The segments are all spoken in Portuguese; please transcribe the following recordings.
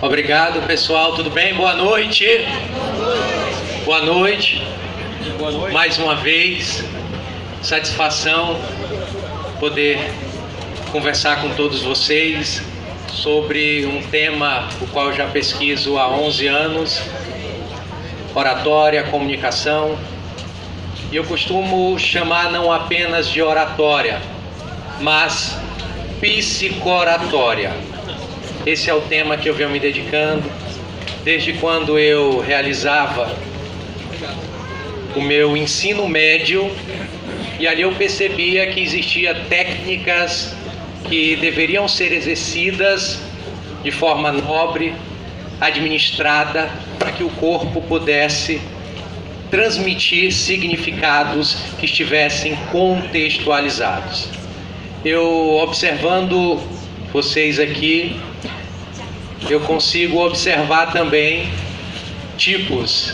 Obrigado, pessoal. Tudo bem? Boa noite. Boa noite. Boa noite. Mais uma vez, satisfação poder conversar com todos vocês sobre um tema o qual eu já pesquiso há 11 anos, oratória, comunicação. E eu costumo chamar não apenas de oratória, mas psicoratória. Esse é o tema que eu venho me dedicando desde quando eu realizava o meu ensino médio, e ali eu percebia que existia técnicas que deveriam ser exercidas de forma nobre, administrada, para que o corpo pudesse transmitir significados que estivessem contextualizados. Eu, observando vocês aqui, eu consigo observar também tipos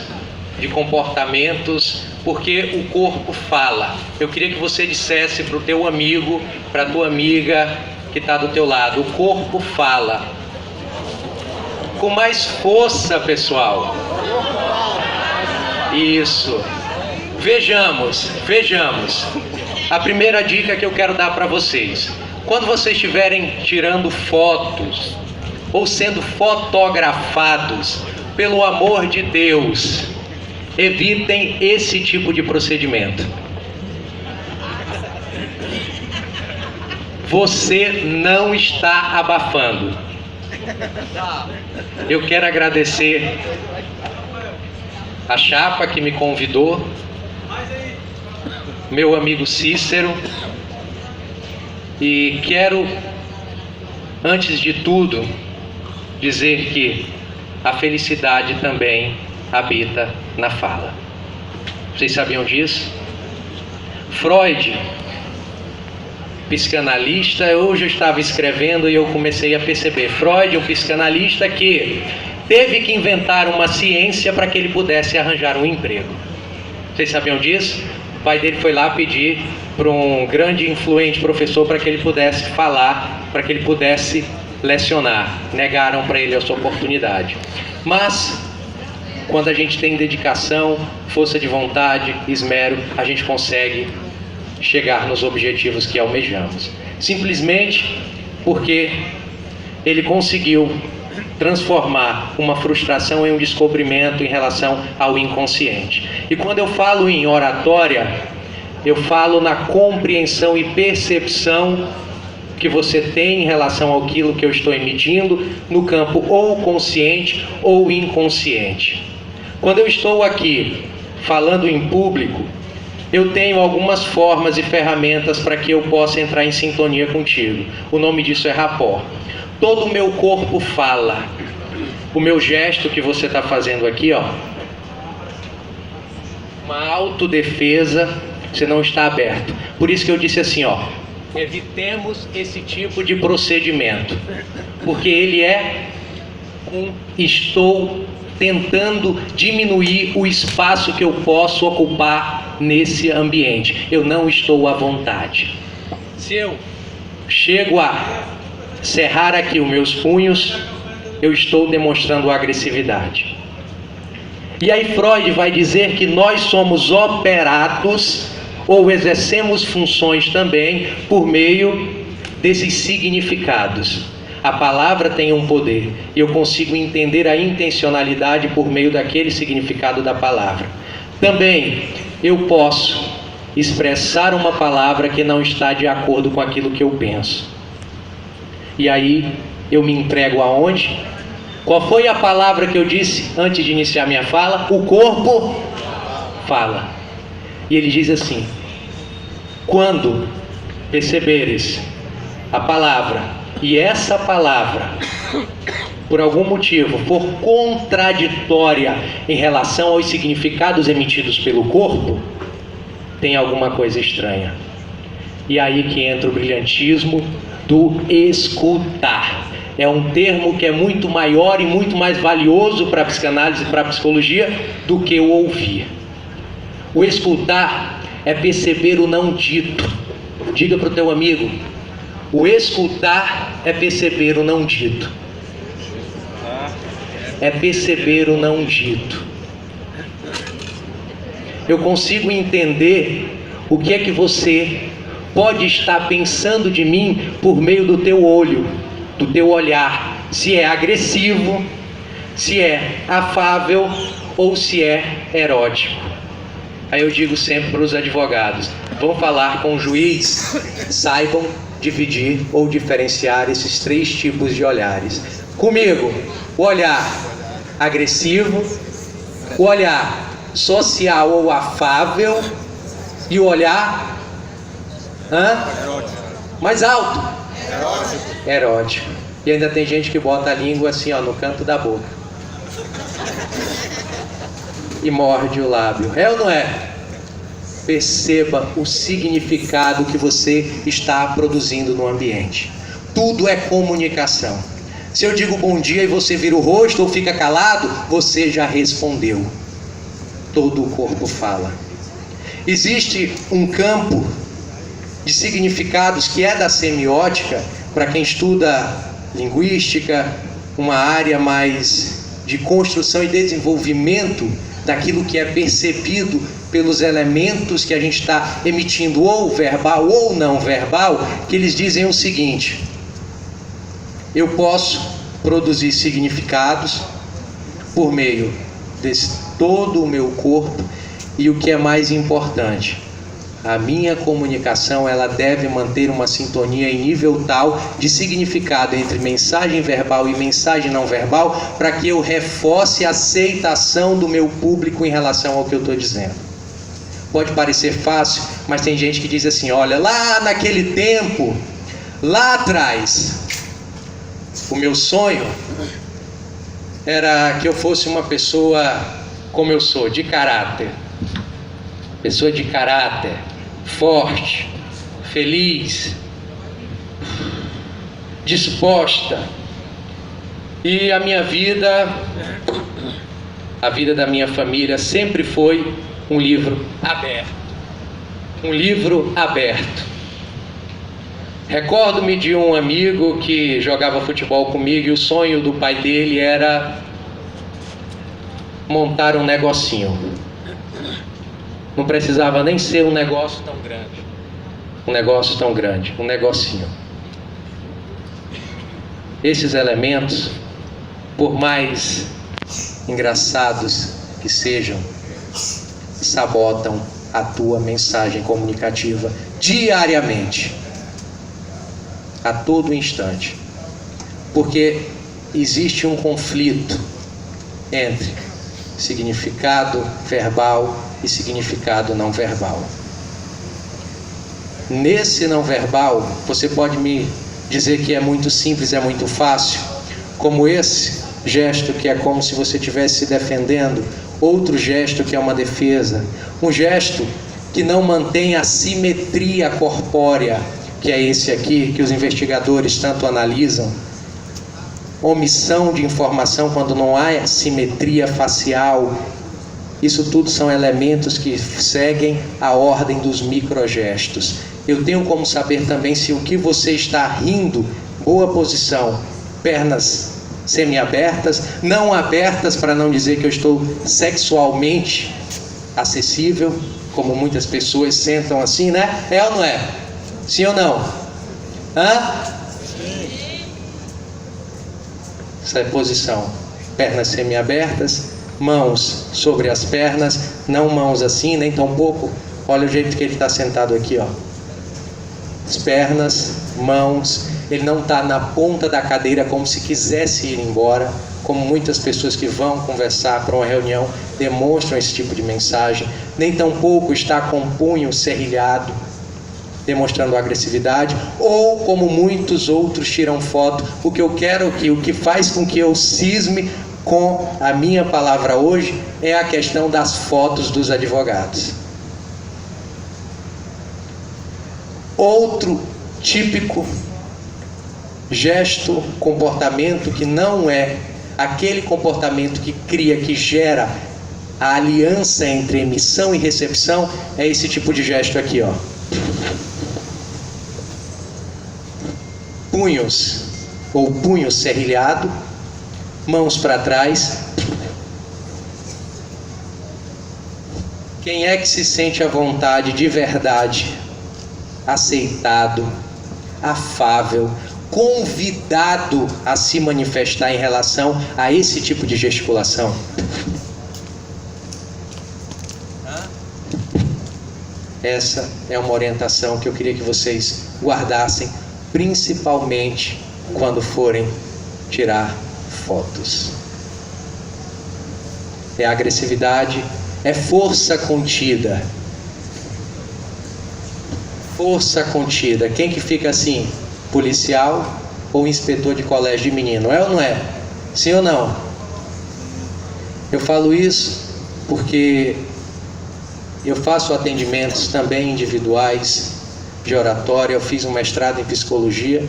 de comportamentos, porque o corpo fala. Eu queria que você dissesse para o teu amigo, para a tua amiga que está do teu lado: o corpo fala. Com mais força, pessoal. Isso. Vejamos. A primeira dica que eu quero dar para vocês: quando vocês estiverem tirando fotos ou sendo fotografados, pelo amor de Deus, evitem esse tipo de procedimento. Você não está abafando. Eu quero agradecer a chapa que me convidou, meu amigo Cícero, e quero, antes de tudo, dizer que a felicidade também habita na fala. Vocês sabiam disso? Freud, psicanalista, hoje eu estava escrevendo e eu comecei a perceber. Freud, um psicanalista que teve que inventar uma ciência para que ele pudesse arranjar um emprego. Vocês sabiam disso? O pai dele foi lá pedir para um grande e influente professor para que ele pudesse falar, para que ele pudesse lecionar. Negaram para ele essa oportunidade. Mas quando a gente tem dedicação, força de vontade, esmero, a gente consegue chegar nos objetivos que almejamos. Simplesmente porque ele conseguiu transformar uma frustração em um descobrimento em relação ao inconsciente. E quando eu falo em oratória, eu falo na compreensão e percepção que você tem em relação àquilo que eu estou emitindo no campo ou consciente ou inconsciente. Quando eu estou aqui falando em público, eu tenho algumas formas e ferramentas para que eu possa entrar em sintonia contigo. O nome disso é rapport. Todo o meu corpo fala. O meu gesto que você está fazendo aqui, ó, uma autodefesa, você não está aberto. Por isso que eu disse assim, ó, evitemos esse tipo de procedimento, porque ele é estou tentando diminuir o espaço que eu posso ocupar nesse ambiente. Eu não estou à vontade. Se eu chego a cerrar aqui os meus punhos, eu estou demonstrando agressividade. E aí Freud vai dizer que nós somos operados ou exercemos funções também por meio desses significados. A palavra tem um poder e eu consigo entender a intencionalidade por meio daquele significado da palavra. Também eu posso expressar uma palavra que não está de acordo com aquilo que eu penso. E aí eu me entrego aonde? Qual foi a palavra que eu disse antes de iniciar minha fala? O corpo fala. E ele diz assim: quando perceberes a palavra, e essa palavra, por algum motivo, for contraditória em relação aos significados emitidos pelo corpo, tem alguma coisa estranha. E aí que entra o brilhantismo do escutar. É um termo que é muito maior e muito mais valioso para a psicanálise e para a psicologia do que o ouvir. O escutar é perceber o não dito. Diga para o teu amigo: o escutar é perceber o não dito. é perceber o não dito. Eu consigo entender o que é que você pode estar pensando de mim por meio do teu olho, do teu olhar. Se é agressivo, se é afável ou se é erótico. Aí eu digo sempre para os advogados: vão falar com o juiz, saibam dividir ou diferenciar esses 3 tipos de olhares. Comigo, o olhar agressivo, o olhar social ou afável e o olhar mais alto, erótico. E ainda tem gente que bota a língua assim, ó, no canto da boca e morde o lábio. É ou não é? Perceba o significado que você está produzindo no ambiente. Tudo é comunicação. Se eu digo bom dia e você vira o rosto ou fica calado, você já respondeu. Todo o corpo fala. Existe um campo de significados que é da semiótica, para quem estuda linguística, uma área mais de construção e desenvolvimento daquilo que é percebido pelos elementos que a gente está emitindo, ou verbal ou não verbal, que eles dizem o seguinte: eu posso produzir significados por meio de todo o meu corpo, e o que é mais importante, a minha comunicação ela deve manter uma sintonia em nível tal de significado entre mensagem verbal e mensagem não verbal, para que eu reforce a aceitação do meu público em relação ao que eu estou dizendo. Pode parecer fácil, mas tem gente que diz assim: olha, lá naquele tempo, lá atrás, o meu sonho era que eu fosse uma pessoa como eu sou, de caráter. Pessoa de caráter, forte, feliz, disposta. E a minha vida, a vida da minha família sempre foi um livro aberto. Um livro aberto. Recordo-me de um amigo que jogava futebol comigo e o sonho do pai dele era montar um negocinho. Não precisava nem ser um negócio tão grande. Um negócio tão grande, um negocinho. Esses elementos, por mais engraçados que sejam, sabotam a tua mensagem comunicativa diariamente, a todo instante, porque existe um conflito entre significado verbal e significado não verbal. Nesse não verbal, você pode me dizer que é muito simples, é muito fácil, como esse gesto que é como se você estivesse se defendendo, outro gesto que é uma defesa, um gesto que não mantém a simetria corpórea, que é esse aqui, que os investigadores tanto analisam, omissão de informação quando não há simetria facial. Isso tudo são elementos que seguem a ordem dos microgestos. Eu tenho como saber também se o que você está rindo, boa posição, pernas semiabertas, não abertas, para não dizer que eu estou sexualmente acessível, como muitas pessoas sentam assim, né? É ou não é? Sim ou não? Essa é a posição. Pernas semiabertas, mãos sobre as pernas, não mãos assim, nem tão pouco. Olha o jeito que ele está sentado aqui, ó. As pernas, mãos, ele não está na ponta da cadeira como se quisesse ir embora, como muitas pessoas que vão conversar para uma reunião demonstram esse tipo de mensagem. Nem tão pouco está com o punho serrilhado, demonstrando agressividade, ou como muitos outros tiram foto. O que eu quero, o que faz com que eu cisme com a minha palavra hoje é a questão das fotos dos advogados. Outro típico gesto, comportamento que não é aquele comportamento que cria, que gera a aliança entre emissão e recepção, é esse tipo de gesto aqui, ó. Punhos ou punho serrilhado, Mãos para trás. Quem é que se sente à vontade de verdade, aceitado, afável, convidado a se manifestar em relação a esse tipo de gesticulação? Essa é uma orientação que eu queria que vocês guardassem, principalmente quando forem tirar fotos. É agressividade, é força contida. Força contida. Quem que fica assim? Policial ou inspetor de colégio de menino? É ou não é? Sim ou não? Eu falo isso porque eu faço atendimentos também individuais de oratória. Eu fiz um mestrado em psicologia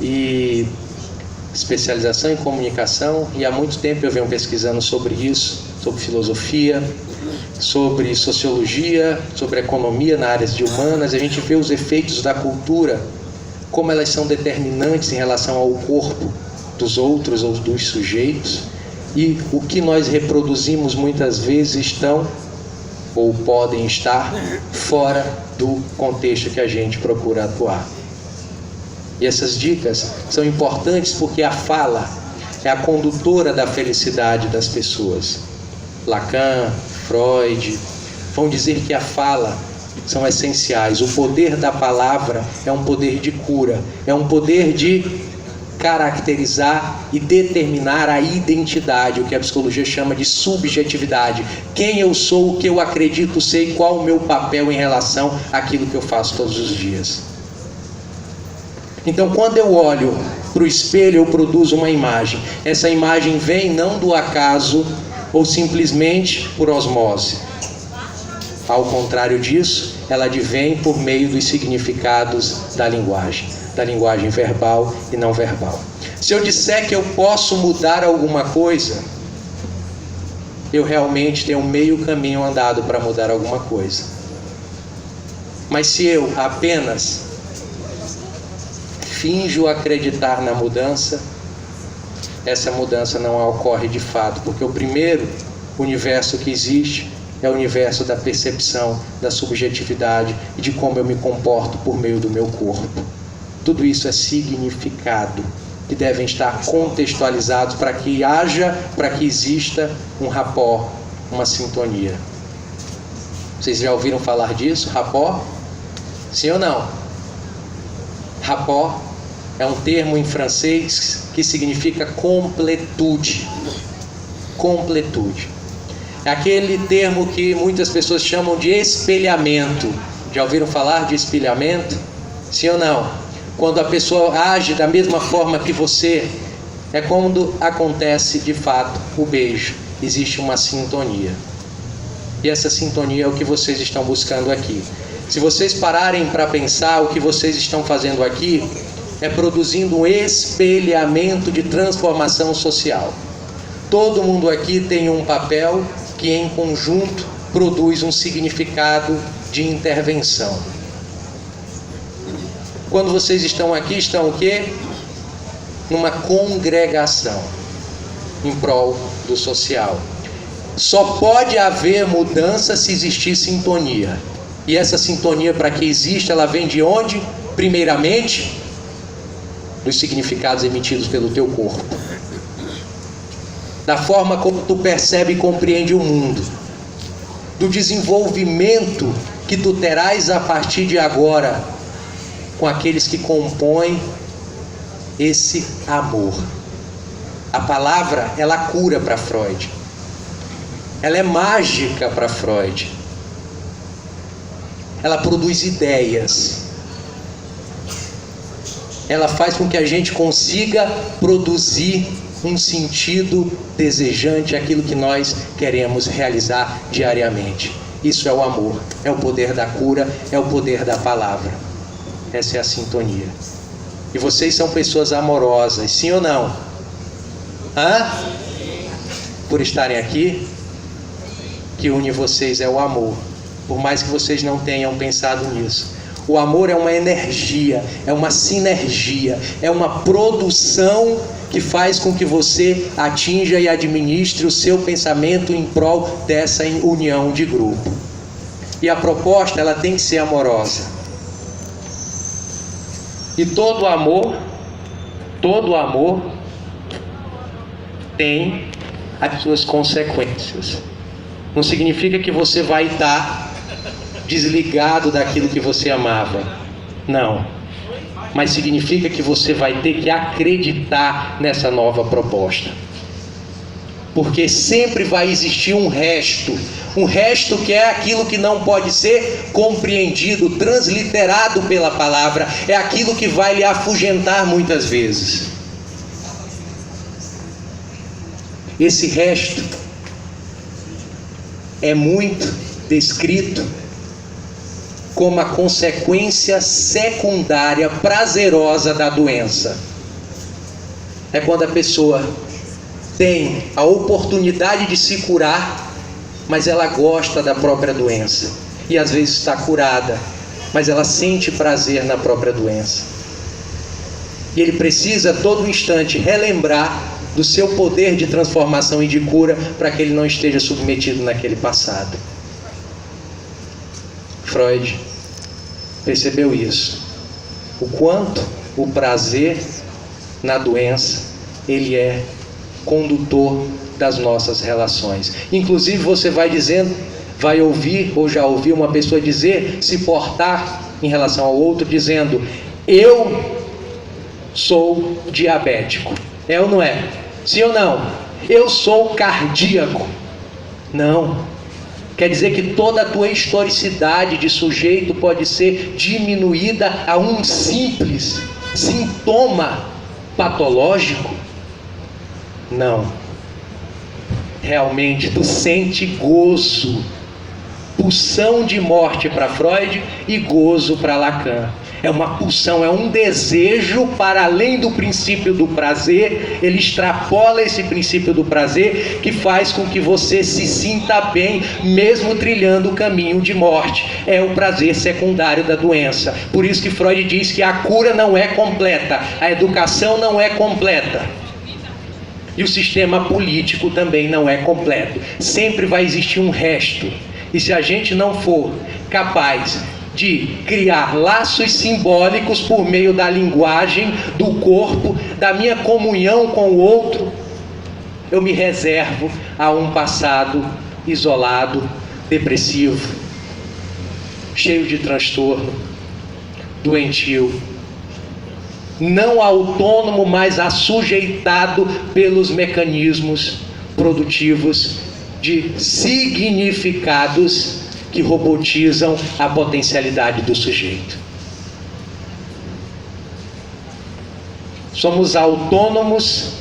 e especialização em comunicação, e há muito tempo eu venho pesquisando sobre isso, sobre filosofia, sobre sociologia, sobre economia na área de humanas. A gente vê os efeitos da cultura, como elas são determinantes em relação ao corpo dos outros ou dos sujeitos, e o que nós reproduzimos muitas vezes estão ou podem estar fora do contexto que a gente procura atuar. E essas dicas são importantes porque a fala é a condutora da felicidade das pessoas. Lacan, Freud vão dizer que a fala são essenciais. O poder da palavra é um poder de cura, é um poder de caracterizar e determinar a identidade, o que a psicologia chama de subjetividade. Quem eu sou, o que eu acredito ser, qual o meu papel em relação àquilo que eu faço todos os dias. Então, quando eu olho para o espelho, eu produzo uma imagem. Essa imagem vem não do acaso ou simplesmente por osmose. Ao contrário disso, ela advém por meio dos significados da linguagem verbal e não verbal. Se eu disser que eu posso mudar alguma coisa, eu realmente tenho meio caminho andado para mudar alguma coisa. Mas se eu apenas finjo acreditar na mudança, essa mudança não ocorre de fato, porque o primeiro universo que existe é o universo da percepção, da subjetividade e de como eu me comporto por meio do meu corpo. Tudo isso é significado que devem estar contextualizados para que exista um rapport, uma sintonia. Vocês já ouviram falar disso? Rapport? Sim ou não? Rapport é um termo em francês que significa completude. Completude. É aquele termo que muitas pessoas chamam de espelhamento. Já ouviram falar de espelhamento? Sim ou não? Quando a pessoa age da mesma forma que você, é quando acontece de fato o beijo. Existe uma sintonia. E essa sintonia é o que vocês estão buscando aqui. Se vocês pararem para pensar, o que vocês estão fazendo aqui é produzindo um espelhamento de transformação social. Todo mundo aqui tem um papel que em conjunto produz um significado de intervenção. Quando vocês estão aqui, estão o quê? Numa congregação em prol do social. Só pode haver mudança se existir sintonia. E essa sintonia, para que exista, ela vem de onde? Primeiramente, dos significados emitidos pelo teu corpo. Da forma como tu percebe e compreende o mundo. Do desenvolvimento que tu terás a partir de agora com aqueles que compõem esse amor. A palavra, ela cura para Freud. Ela é mágica para Freud. Ela produz ideias. Ela faz com que a gente consiga produzir um sentido desejante, aquilo que nós queremos realizar diariamente. Isso é o amor, é o poder da cura, é o poder da palavra. Essa é a sintonia. E vocês são pessoas amorosas, sim ou não? Por estarem aqui, que une vocês é o amor. Por mais que vocês não tenham pensado nisso. O amor é uma energia, é uma sinergia, é uma produção que faz com que você atinja e administre o seu pensamento em prol dessa união de grupo. E a proposta, ela tem que ser amorosa. E todo amor tem as suas consequências. Não significa que você vai estar desligado daquilo que você amava. Não. Mas significa que você vai ter que acreditar nessa nova proposta. Porque sempre vai existir um resto que é aquilo que não pode ser compreendido, transliterado pela palavra, é aquilo que vai lhe afugentar muitas vezes. Esse resto é muito descrito como a consequência secundária prazerosa da doença. É quando a pessoa tem a oportunidade de se curar, mas ela gosta da própria doença. E às vezes está curada, mas ela sente prazer na própria doença. E ele precisa a todo instante relembrar do seu poder de transformação e de cura para que ele não esteja submetido naquele passado. Freud percebeu isso. O quanto o prazer na doença, ele é condutor das nossas relações. Inclusive você vai ouvir ou já ouviu uma pessoa dizer, se portar em relação ao outro, dizendo: eu sou diabético. É ou não é? Sim ou não? Eu sou cardíaco. Não. Quer dizer que toda a tua historicidade de sujeito pode ser diminuída a um simples sintoma patológico? Não. Realmente tu sente gozo, pulsão de morte para Freud e gozo para Lacan. É uma pulsão, é um desejo para além do princípio do prazer. Ele extrapola esse princípio do prazer, que faz com que você se sinta bem, mesmo trilhando o caminho de morte. É o prazer secundário da doença. Por isso que Freud diz que a cura não é completa, a educação não é completa. E o sistema político também não é completo. Sempre vai existir um resto. E se a gente não for capaz de criar laços simbólicos por meio da linguagem, do corpo, da minha comunhão com o outro, eu me reservo a um passado isolado, depressivo, cheio de transtorno, doentio, não autônomo, mas assujeitado pelos mecanismos produtivos de significados que robotizam a potencialidade do sujeito. Somos autônomos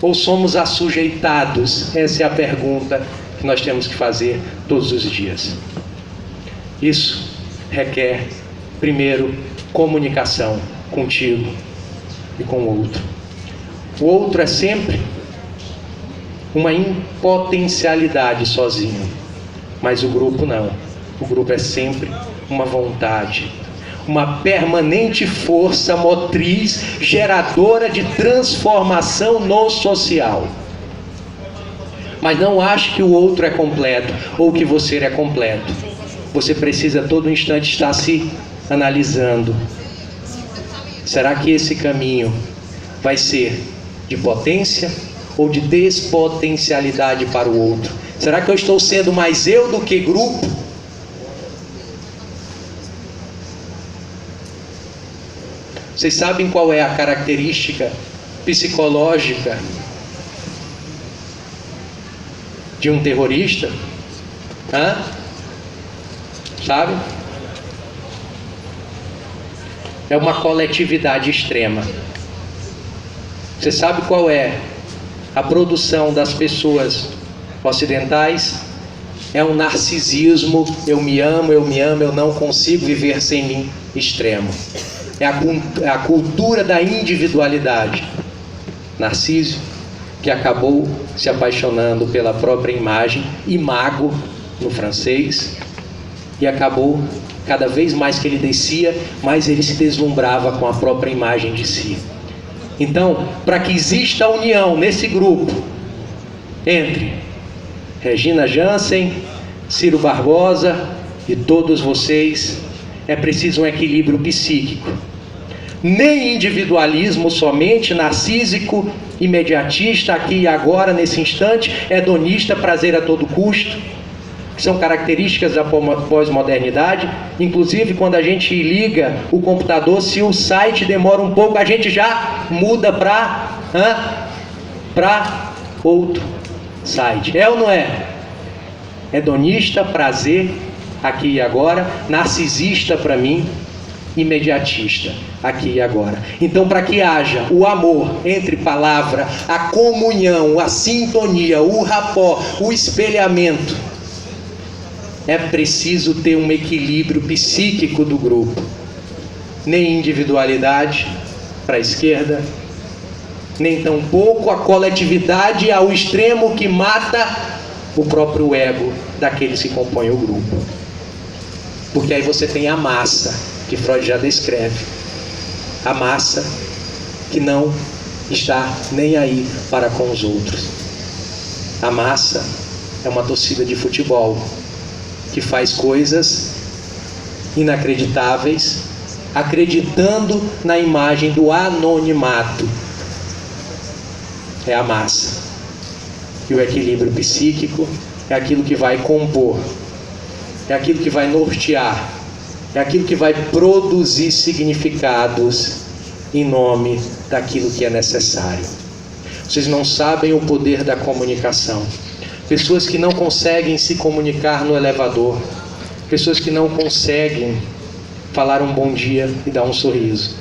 ou somos assujeitados? Essa é a pergunta que nós temos que fazer todos os dias. Isso requer, primeiro, comunicação contigo e com o outro. O outro é sempre uma impotencialidade sozinho, mas o grupo não. O grupo é sempre uma vontade, uma permanente força motriz geradora de transformação no social. Mas não ache que o outro é completo ou que você é completo. Você precisa a todo instante estar se analisando. Será que esse caminho vai ser de potência ou de despotencialidade para o outro? Será que eu estou sendo mais eu do que grupo? Vocês sabem qual é a característica psicológica de um terrorista? Sabe? É uma coletividade extrema. Você sabe qual é a produção das pessoas ocidentais? É um narcisismo, eu me amo, eu não consigo viver sem mim, extremo. É a cultura da individualidade. Narciso, que acabou se apaixonando pela própria imagem, imago no francês, e acabou, cada vez mais que ele descia, mais ele se deslumbrava com a própria imagem de si. Então, para que exista união nesse grupo entre Regina Jansen, Ciro Barbosa e todos vocês, é preciso um equilíbrio psíquico. Nem individualismo somente, narcísico, imediatista, aqui e agora, nesse instante, hedonista, prazer a todo custo, que são características da pós-modernidade. Inclusive, quando a gente liga o computador, se o site demora um pouco, a gente já muda para outro site. É ou não é? Hedonista, prazer, aqui e agora. Narcisista, para mim, imediatista, aqui e agora. Então, para que haja o amor entre palavra, a comunhão, a sintonia, o rapport, o espelhamento, é preciso ter um equilíbrio psíquico do grupo. Nem individualidade para a esquerda, nem tampouco a coletividade ao extremo que mata o próprio ego daqueles que compõem o grupo. Porque aí você tem a massa, que Freud já descreve. A massa que não está nem aí para com os outros. A massa é uma torcida de futebol que faz coisas inacreditáveis, acreditando na imagem do anonimato. É a massa. E o equilíbrio psíquico é aquilo que vai compor, é aquilo que vai nortear, é aquilo que vai produzir significados em nome daquilo que é necessário. Vocês não sabem o poder da comunicação. Pessoas que não conseguem se comunicar no elevador, pessoas que não conseguem falar um bom dia e dar um sorriso,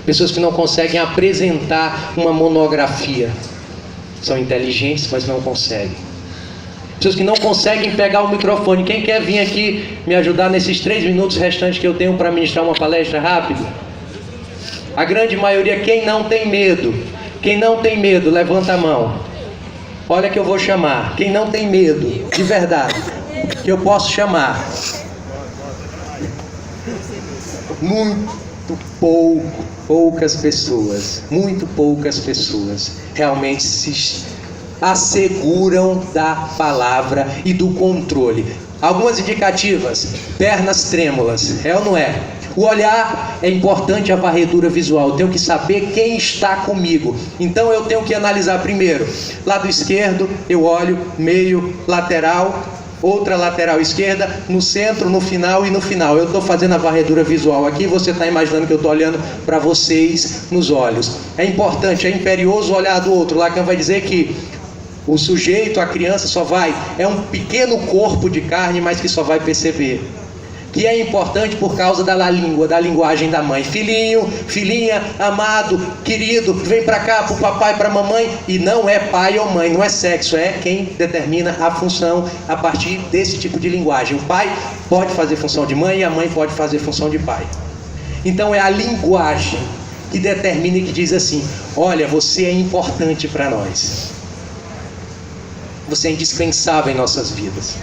pessoas que não conseguem apresentar uma monografia, são inteligentes, mas não conseguem. Pessoas que não conseguem pegar o microfone. Quem quer vir aqui me ajudar nesses 3 minutos restantes que eu tenho para ministrar uma palestra rápida? A grande maioria. Quem não tem medo? Quem não tem medo, levanta a mão. Olha que eu vou chamar. Quem não tem medo, de verdade, que eu posso chamar. Poucas pessoas, muito poucas pessoas realmente se asseguram da palavra e do controle. Algumas indicativas: pernas trêmulas, é ou não é? O olhar é importante, a varredura visual. Eu tenho que saber quem está comigo. Então eu tenho que analisar primeiro. Lado esquerdo, eu olho, meio, lateral, outra lateral esquerda, no centro, no final e no final. Eu estou fazendo a varredura visual aqui, você está imaginando que eu estou olhando para vocês nos olhos. É importante, é imperioso olhar do outro. Lacan vai dizer que o sujeito, a criança, só vai, é um pequeno corpo de carne, mas que só vai perceber. Que é importante por causa da língua, da linguagem da mãe. Filhinho, filhinha, amado, querido, vem para cá, para o papai, para a mamãe. E não é pai ou mãe, não é sexo, é quem determina a função a partir desse tipo de linguagem. O pai pode fazer função de mãe e a mãe pode fazer função de pai. Então é a linguagem que determina e que diz assim: olha, você é importante para nós. Você é indispensável em nossas vidas.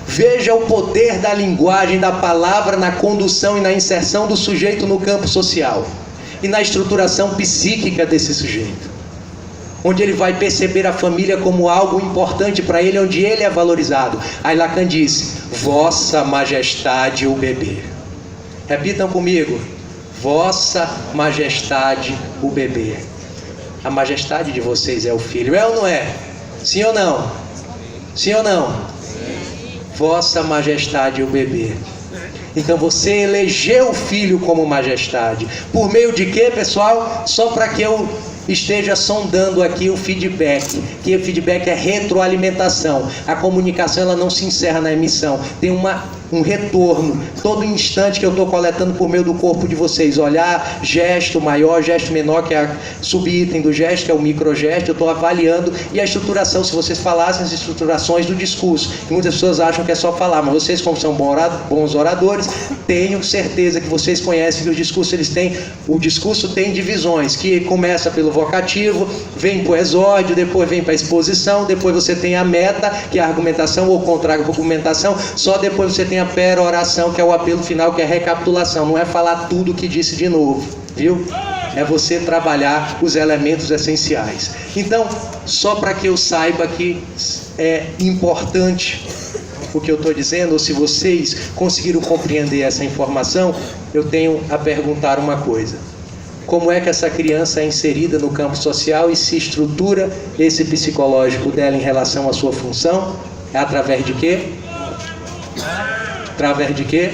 Veja o poder da linguagem, da palavra na condução e na inserção do sujeito no campo social e na estruturação psíquica desse sujeito, onde ele vai perceber a família como algo importante para ele, onde ele é valorizado. Aí Lacan diz: Vossa Majestade o bebê. Repitam comigo: Vossa Majestade o bebê. A majestade de vocês é o filho, é ou não é? Sim ou não? Sim ou não? Vossa Majestade o bebê. Então você elegeu o filho como majestade. Por meio de quê, pessoal? Só para que eu esteja sondando aqui o feedback. Que o feedback é retroalimentação. A comunicação, ela não se encerra na emissão. Tem um retorno. Todo instante que eu estou coletando por meio do corpo de vocês. Olhar, gesto maior, gesto menor, que é a subitem do gesto, que é o microgesto. Eu estou avaliando. E a estruturação, se vocês falassem as estruturações do discurso. E muitas pessoas acham que é só falar. Mas vocês, como são bons oradores, tenho certeza que vocês conhecem que o discurso tem divisões. Que começa pelo vocativo, vem para o exórdio, depois vem para a exposição, depois você tem a meta, que é a argumentação ou contra-argumentação, só depois você tem a peroração, que é o apelo final, que é a recapitulação. Não é falar tudo o que disse de novo, viu? é você trabalhar os elementos essenciais. Então, só para que eu saiba que é importante o que eu estou dizendo, ou se vocês conseguiram compreender essa informação, eu tenho a perguntar uma coisa. Como é que essa criança é inserida no campo social e se estrutura esse psicológico dela em relação à sua função? É através de quê? Através de quê?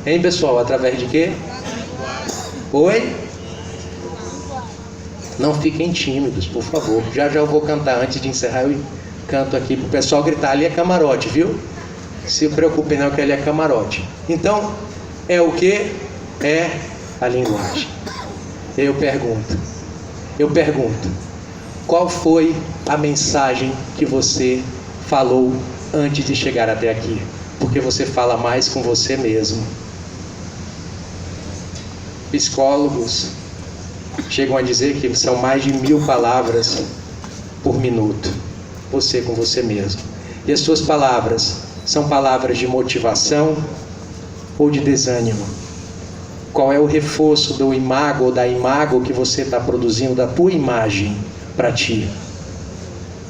Hein, pessoal? Através de quê? Oi? Não fiquem tímidos, por favor. Já eu vou cantar. Antes de encerrar, eu canto aqui para o pessoal gritar. Ali é camarote, viu? Se preocupem não que ali é camarote. Então, é o que? É a linguagem. Eu pergunto, qual foi a mensagem que você falou antes de chegar até aqui? Porque você fala mais com você mesmo. Psicólogos chegam a dizer que são mais de 1000 palavras por minuto. Você com você mesmo. E as suas palavras são palavras de motivação ou de desânimo? Qual é o reforço do imago ou da imago que você está produzindo, da tua imagem para ti?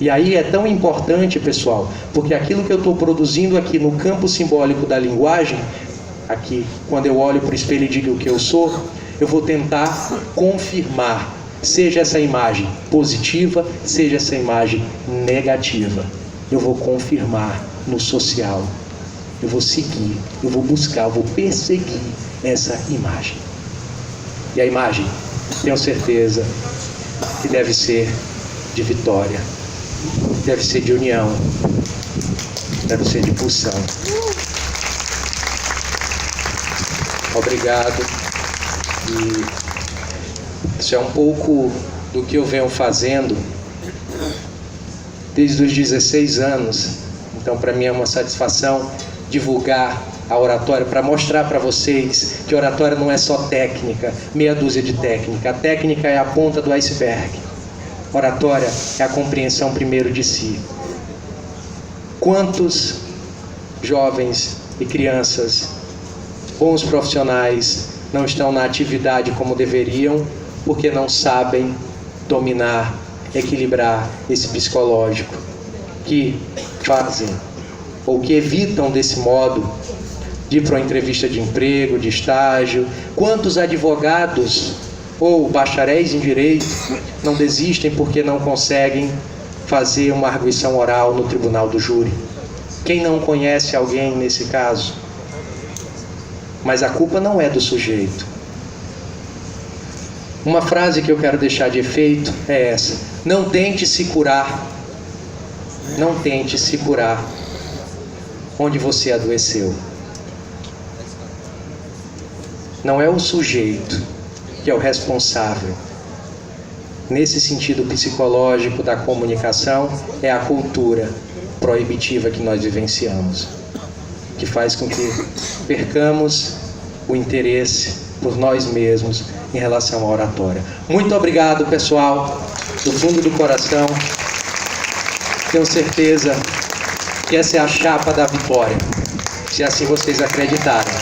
E aí é tão importante, pessoal, porque aquilo que eu estou produzindo aqui no campo simbólico da linguagem, aqui, quando eu olho para o espelho e digo o que eu sou, eu vou tentar confirmar, seja essa imagem positiva, seja essa imagem negativa. Eu vou confirmar no social. Eu vou seguir, eu vou buscar, eu vou perseguir essa imagem. E a imagem, tenho certeza que deve ser de vitória, deve ser de união, deve ser de pulsão. Obrigado. E isso é um pouco do que eu venho fazendo desde os 16 anos. Então, para mim é uma satisfação divulgar a oratória, para mostrar para vocês que oratória não é só técnica, meia dúzia de técnica. A técnica é a ponta do iceberg. Oratória é a compreensão primeiro de si. Quantos jovens e crianças, bons profissionais, não estão na atividade como deveriam, porque não sabem dominar, equilibrar esse psicológico, que fazem ou que evitam desse modo de ir para uma entrevista de emprego, de estágio. Quantos advogados ou bacharéis em direito não desistem porque não conseguem fazer uma arguição oral no tribunal do júri? Quem não conhece alguém nesse caso? Mas a culpa não é do sujeito. Uma frase que eu quero deixar de efeito é essa: não tente se curar, não tente se curar onde você adoeceu. Não é o sujeito que é o responsável. Nesse sentido psicológico da comunicação, é a cultura proibitiva que nós vivenciamos, que faz com que percamos o interesse por nós mesmos em relação à oratória. Muito obrigado, pessoal, do fundo do coração. Tenho certeza que essa é a chapa da vitória, se assim vocês acreditarem.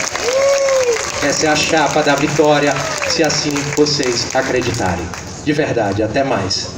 Essa é a chapa da vitória, se assim vocês acreditarem. De verdade, até mais.